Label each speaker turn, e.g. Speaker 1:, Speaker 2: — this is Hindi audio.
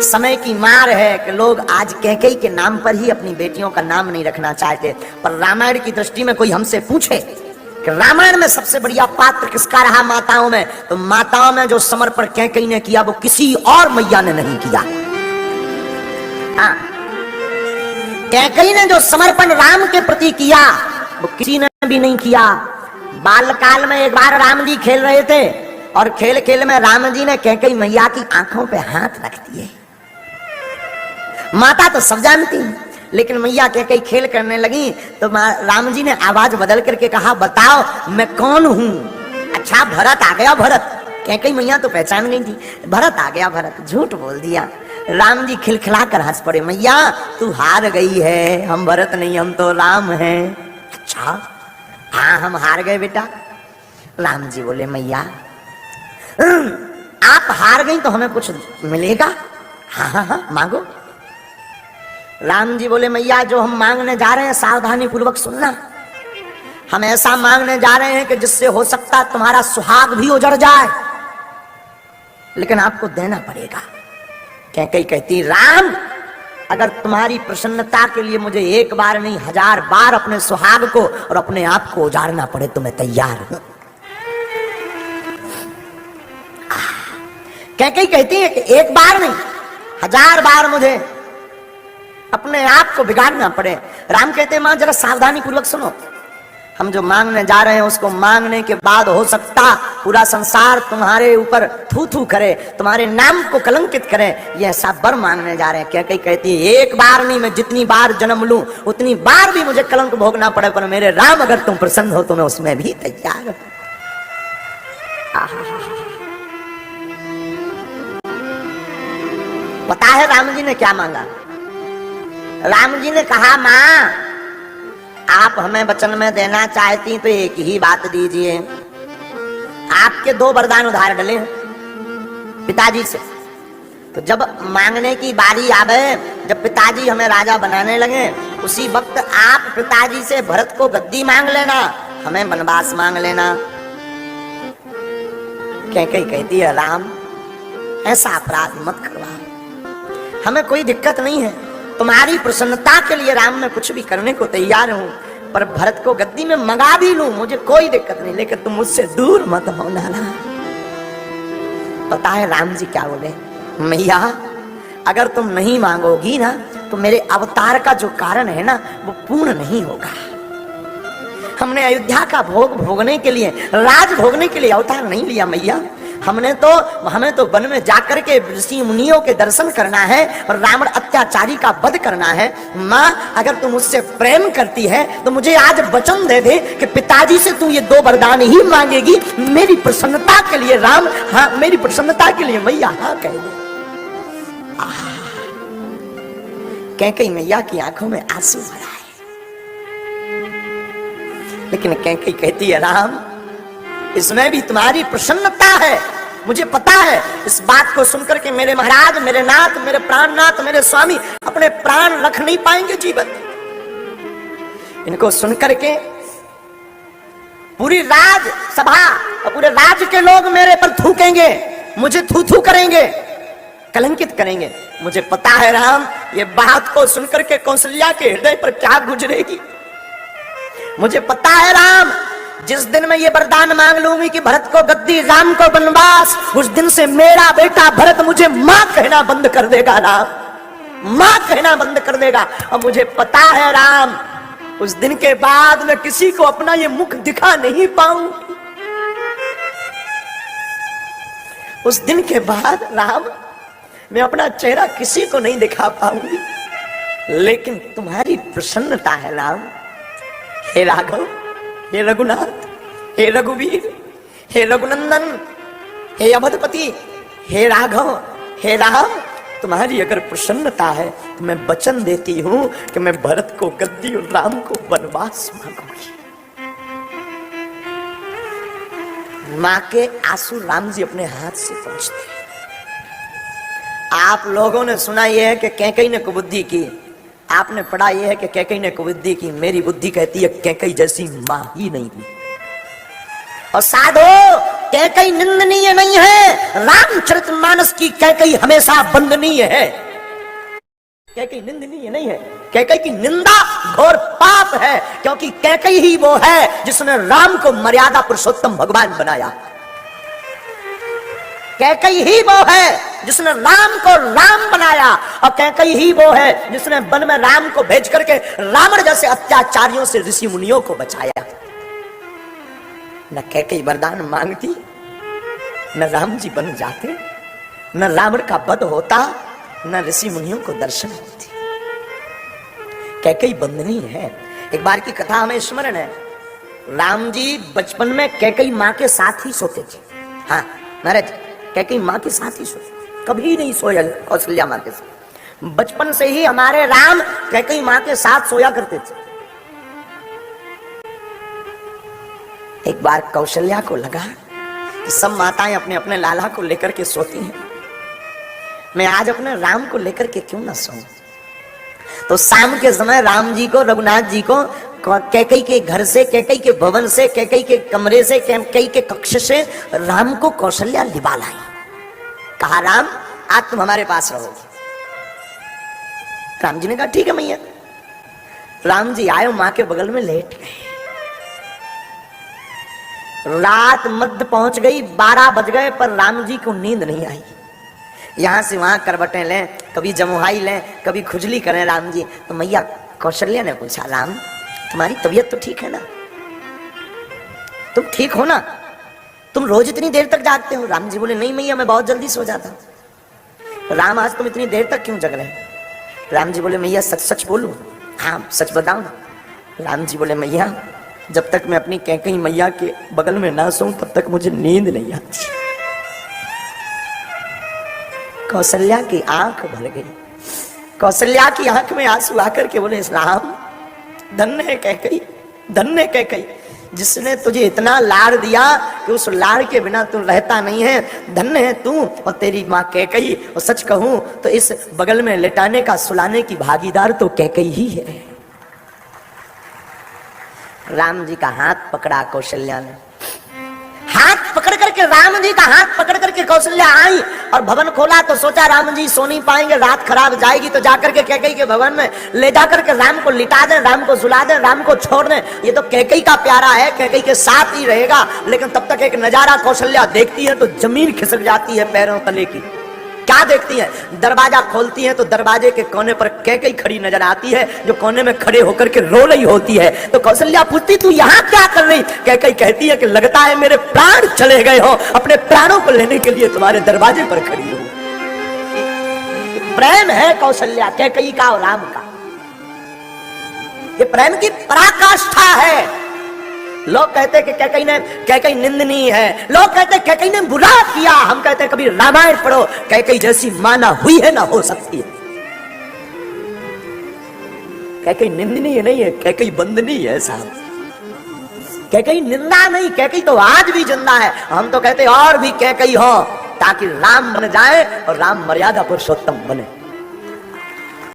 Speaker 1: समय की मार है कि लोग आज कैकेयी के नाम पर ही अपनी बेटियों का नाम नहीं रखना चाहते। पर रामायण की दृष्टि में कोई हमसे पूछे कि रामायण में सबसे बढ़िया पात्र किसका रहा माताओं में, तो माताओं में जो समर्पण कैकेयी ने किया वो किसी और मैया ने नहीं किया। हाँ, कैकेयी ने जो समर्पण राम के प्रति किया वो किसी ने भी नहीं किया। बालकाल में एक बार राम जी खेल रहे थे और खेल खेल में राम जी ने कैकेयी मैया की आंखों पे हाथ रख दिए। माता तो सब जानती है, लेकिन मैया कैकेयी खेल करने लगी तो राम जी ने आवाज बदल करके कहा, बताओ मैं कौन हूं। अच्छा भरत आ गया भरत। कैकेयी मैया तो पहचान गई थी, भरत आ गया भरत। झूठ बोल दिया। राम जी खिलखिला कर हंस पड़े, मैया तू हार गई है, हम भरत नहीं हम तो राम हैं। अच्छा हाँ हम हार गए बेटा। राम जी बोले, मैया आप हार गई तो हमें कुछ मिलेगा? हाँ हाँ हाँ मांगो। राम जी बोले, मैया जो हम मांगने जा रहे हैं सावधानी पूर्वक सुनना। हम ऐसा मांगने जा रहे हैं कि जिससे हो सकता तुम्हारा सुहाग भी उजड़ जाए, लेकिन आपको देना पड़ेगा। कैकेयी कहती, राम अगर तुम्हारी प्रसन्नता के लिए मुझे एक बार नहीं 1000 बार अपने सुहाग को और अपने आप को उजाड़ना पड़े तो मैं तैयार हूं। कैकेयी कहती है कि एक बार नहीं 1000 बार मुझे अपने आप को बिगाड़ना पड़े। राम कहते हैं, मां जरा सावधानी पूर्वक सुनो। हम जो मांगने जा रहे हैं उसको मांगने के बाद हो सकता पूरा संसार तुम्हारे ऊपर थू थू करे, तुम्हारे नाम को कलंकित करे। ये ऐसा वर मांगने जा रहे हैं। कैकेयी कहती है, एक बार नहीं मैं जितनी बार जन्म लूं उतनी बार भी मुझे कलंक भोगना पड़े, पर मेरे राम अगर तुम प्रसन्न हो तो मैं उसमें भी तैयार हूं। पता है राम जी ने क्या मांगा? राम जी ने कहा, मां आप हमें वचन में देना चाहती तो एक ही बात दीजिए। आपके 2 वरदान उधार डले पिताजी से, तो जब मांगने की बारी आवे, जब पिताजी हमें राजा बनाने लगे, उसी वक्त आप पिताजी से भरत को गद्दी मांग लेना, हमें वनवास मांग लेना। कैकेयी कहती है, राम ऐसा अपराध मत करवाओ, हमें कोई दिक्कत नहीं है, तुम्हारी प्रसन्नता के लिए राम मैं कुछ भी करने को तैयार हूं, पर भरत को गद्दी में मंगा भी लूं मुझे कोई दिक्कत नहीं, लेकिन तुम मुझसे दूर मत होना। पता है राम जी क्या बोले? मैया अगर तुम नहीं मांगोगी ना तो मेरे अवतार का जो कारण है ना वो पूर्ण नहीं होगा। हमने अयोध्या का भोग भोगने के लिए, राज भोगने के लिए अवतार नहीं लिया मैया। हमें तो वन में जाकर के ऋषि मुनियों के दर्शन करना है और रावण अत्याचारी का वध करना है। माँ अगर तुम मुझसे प्रेम करती है तो मुझे आज वचन दे दे कि पिताजी से तू ये 2 वरदान ही मांगेगी मेरी प्रसन्नता के लिए। राम हाँ मेरी प्रसन्नता के लिए मैया हाँ कह दे। कैकेयी मैया की आंखों में आंसू भरा है, लेकिन कैकेयी कहती है, राम इसमें भी तुम्हारी प्रसन्नता है, मुझे पता है। इस बात को सुनकर के मेरे महाराज, मेरे नाथ, मेरे प्राणनाथ, मेरे स्वामी अपने प्राण रख नहीं पाएंगे जीवन। इनको सुनकर के पूरी राज सभा और पूरे राज्य के लोग मेरे पर थूकेंगे, मुझे थू थू करेंगे, कलंकित करेंगे। मुझे पता है राम ये बात को सुनकर के कौशल्या के हृदय पर क्या गुजरेगी। मुझे पता है राम जिस दिन मैं ये वरदान मांग लूंगी कि भरत को गद्दी राम को वनवास, उस दिन से मेरा बेटा भरत मुझे मां कहना बंद कर देगा। राम मां कहना बंद कर देगा। और मुझे पता है राम उस दिन के बाद मैं किसी को अपना ये मुख दिखा नहीं पाऊंगी। उस दिन के बाद राम मैं अपना चेहरा किसी को नहीं दिखा पाऊंगी, लेकिन तुम्हारी प्रसन्नता है राम। हे राघव, हे रघुनाथ, हे रघुवीर, हे रघुनंदन, हे अवधपति, हे राघव, हे राम, तुम्हारी अगर प्रसन्नता है तो मैं वचन देती हूं कि मैं भरत को गद्दी और राम को वनवास मांगूंगी। मां के आंसू राम जी अपने हाथ से पहुंचते। आप लोगों ने सुना यह है कि कैकेयी ने कुबुद्धि की, आपने पढ़ा यह है कि कैकेयी ने कुबुद्धि की। मेरी बुद्धि कहती है कैकेयी जैसी मां ही नहीं थी। और साधो कैकई निंदनीय नहीं है, रामचरितमानस की कैकई हमेशा वंदनीय है। कैकई निंदनीय नहीं है, कैकई की निंदा घोर पाप है, क्योंकि कैकई ही वो है जिसने राम को मर्यादा पुरुषोत्तम भगवान बनाया। कैकई ही वो है जिसने राम को राम बनाया, और कैकई ही वो है जिसने वन में राम को भेज करके रावण जैसे अत्याचारियों से ऋषि मुनियों को बचाया। न कैकई वरदान मांगती, न राम जी बन जाते, न रावण का वध होता, न ऋषि मुनियों को दर्शन होती। कैकई बंदनी है। एक बार की कथा हमें स्मरण है, राम जी बचपन में कैकई माँ के साथ ही सोते थे। हाँ महाराज, कैकई माँ के साथ ही सोते, कभी नहीं सोया कौशल्या माँ के साथ। बचपन से ही हमारे राम कैकई माँ के साथ सोया करते थे। एक बार कौशल्या को लगा कि सब माताएं अपने अपने लाला को लेकर के सोती हैं, मैं आज अपने राम को लेकर के क्यों ना सोऊं। तो शाम के समय राम जी को, रघुनाथ जी को कैकई के घर से, कैकई के भवन से, कैकई के कमरे से, कैकई के कक्ष से राम को कौशल्या लिबा लाई। कहा राम आज तुम हमारे पास रहोगे। राम जी ने कहा ठीक है मैया। राम जी आए, मां के बगल में लेट गए। रात मध्य पहुंच गई, 12 बज गए, पर राम जी को नींद नहीं आई। यहां से वहां करवटें लें, कभी जमुहाई लें, कभी खुजली करें राम जी। तो मैया कौशल्या ने पूछा राम तुम्हारी तबीयत तो ठीक है ना, तुम ठीक हो ना, तुम रोज इतनी देर तक जागते हो। राम जी बोले नहीं मैया मैं बहुत जल्दी सो जाता हूं। राम आज तुम इतनी देर तक क्यों जग रहे? राम जी बोले मैया सच सच बोलूं? हाँ सच बताओ ना। राम जी बोले मैया जब तक मैं अपनी कैकई मैया के बगल में ना सोऊं तब तक मुझे नींद नहीं आती। कौशल्या की आंख भर गई। कौशल्या की आंख में आंसू आकर के बोले राम धन्य है कैकई, धन्य है कैकई, जिसने तुझे इतना लाड़ दिया कि उस लाड़ के बिना तू रहता नहीं है। धन्य है तू और तेरी माँ कैकई। और सच कहूं तो इस बगल में लेटाने का सुलाने की भागीदार तो कैकई ही है। राम जी का हाथ पकड़ा कौशल्या ने, हाथ पकड़ करके राम जी का हाथ पकड़ करके कौशल्या आई और भवन खोला। तो सोचा राम जी सो नहीं पाएंगे, रात खराब जाएगी, तो जाकर के कैकई के भवन में ले जाकर के राम को लिटा दें, राम को सुला दें, राम को छोड़ दें। ये तो कैकई का प्यारा है, कैकई के साथ ही रहेगा। लेकिन तब तक एक नजारा कौशल्या देखती है तो जमीन खिसक जाती है पैरों तले की। क्या देखती है? दरवाजा खोलती है तो दरवाजे के कोने पर कैकई खड़ी नजर आती है, जो कोने में खड़े होकर के रो रही होती है। तो कौशल्या पूछती तू यहाँ क्या कर रही? कैकई कहती है कि लगता है मेरे प्राण चले गए हो, अपने प्राणों को लेने के लिए तुम्हारे दरवाजे पर खड़ी हो। प्रेम है कौशल्या कैकई का और राम का, ये प्रेम की पराकाष्ठा है। लोग कहते कि कैकई निंदनीय है, लोग कहते कैकई ने बुरा किया, हम कहते कभी रामायण पढ़ो, कैकई जैसी माना हुई है ना हो सकती है। कैकई निंदनीय नहीं है, कैकई वंदनीय है साहब। कैकई निंदा नहीं, कैकई तो आज भी जिंदा है। हम तो कहते और भी कैकई हो ताकि राम बन जाए और राम मर्यादा पुरुषोत्तम बने।